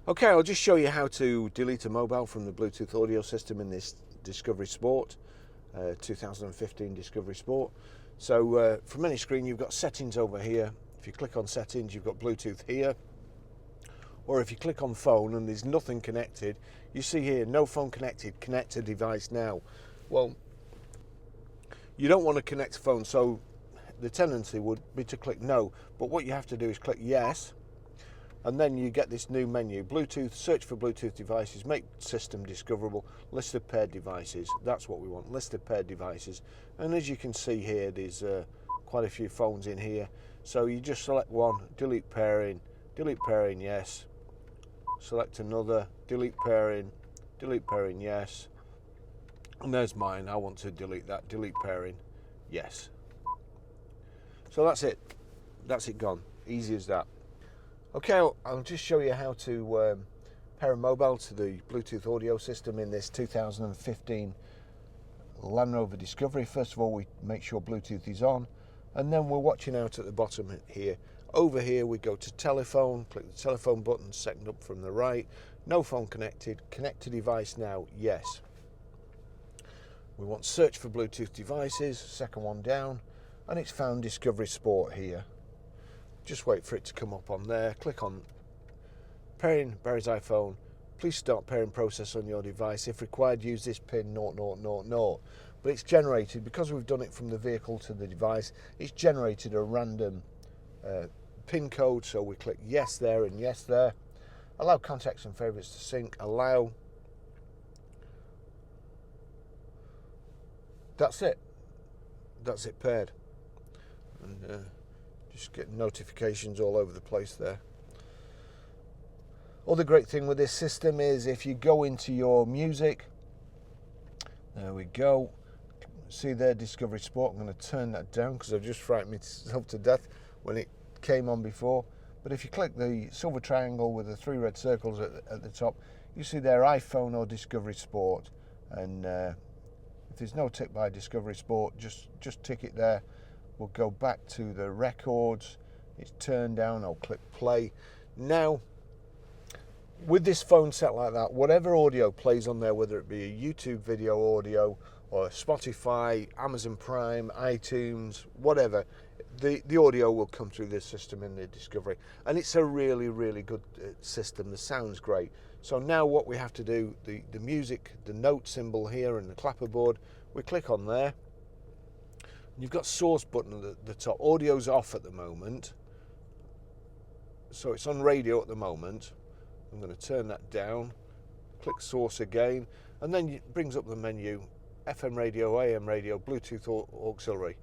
Okay, I'll just show you how to delete a mobile from the Bluetooth audio system in this Discovery Sport, 2015 Discovery Sport. So from any screen you've got settings over here. If you click on settings you've got Bluetooth here, or if you click on phone and there's nothing connected, you see here no phone connected, connect a device now. Well, you don't want to connect a phone, so the tendency would be to click no, but what you have to do is click yes, and then you get this new menu: Bluetooth, search for Bluetooth devices, make system discoverable, list of paired devices. That's what we want, list of paired devices. And as you can see here, there's quite a few phones in here, so you just select one, delete pairing, yes, select another, delete pairing, yes, and there's mine. I want to delete that, delete pairing, yes. So that's it gone, easy as that. Okay, I'll just show you how to pair a mobile to the Bluetooth audio system in this 2015 Land Rover Discovery. First of all, we make sure Bluetooth is on, and then we're watching out at the bottom here. Over here we go to telephone, click the telephone button, second up from the right. No phone connected, connect to device now, yes. We want search for Bluetooth devices, second one down, and it's found Discovery Sport here. Just wait for it to come up on there. Click on pairing Barry's iPhone. Please start pairing process on your device. If required, use this pin 0000. But it's generated, because we've done it from the vehicle to the device, it's generated a random pin code. So we click yes there and yes there. Allow contacts and favorites to sync. Allow. That's it. That's it paired. And just getting notifications all over the place there. Other great thing with this system is if you go into your music, there we go, see there, Discovery Sport. I'm going to turn that down because I've just frightened myself to death when it came on before. But if you click the silver triangle with the three red circles at the top, you see there iPhone or Discovery Sport. And if there's no tick by Discovery Sport, just tick it there. We'll go back to the records. It's turned down. I'll click play. Now, with this phone set like that, whatever audio plays on there, whether it be a YouTube video audio or Spotify, Amazon Prime, iTunes, whatever, the audio will come through this system in the Discovery. And it's a really, really good system. The sound's great. So now what we have to do, the music, the note symbol here and the clapperboard, we click on there. You've got source button at the top. Audio's off at the moment, so it's on radio at the moment. I'm going to turn that down, click source again, and then it brings up the menu: FM radio, AM radio, Bluetooth auxiliary.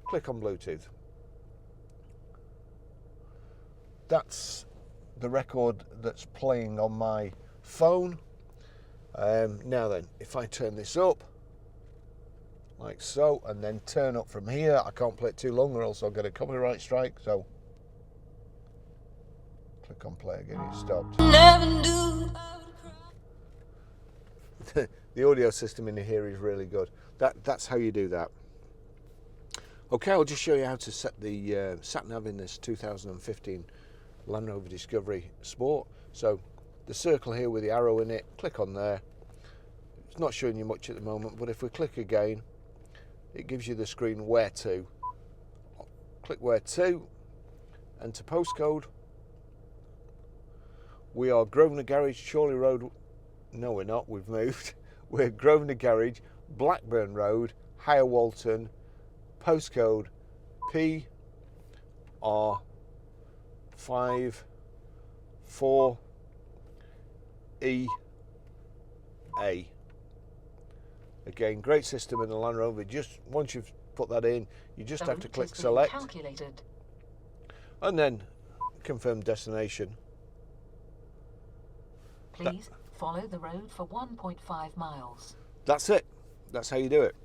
Click on Bluetooth. That's the record that's playing on my phone. Now then, if I turn this up like so, and then turn up from here, I can't play it too long or else I'll get a copyright strike, so click on play again, it stopped. The audio system in here is really good. That's how you do that. Okay, I'll just show you how to set the sat-nav in this 2015 Land Rover Discovery Sport. So the circle here with the arrow in it, click on there. It's not showing you much at the moment, but if we click again, it gives you the screen where to. Click where to, enter postcode. We are Grosvenor Garage, Chorley Road. No, we're not, we've moved. We're Grosvenor Garage, Blackburn Road, Higher Walton, postcode PR5 4EA. Again, great system in the Land Rover. Just once you've put that in, you just have to click select, and then confirm destination. Please follow the road for 1.5 miles. That's it. That's how you do it.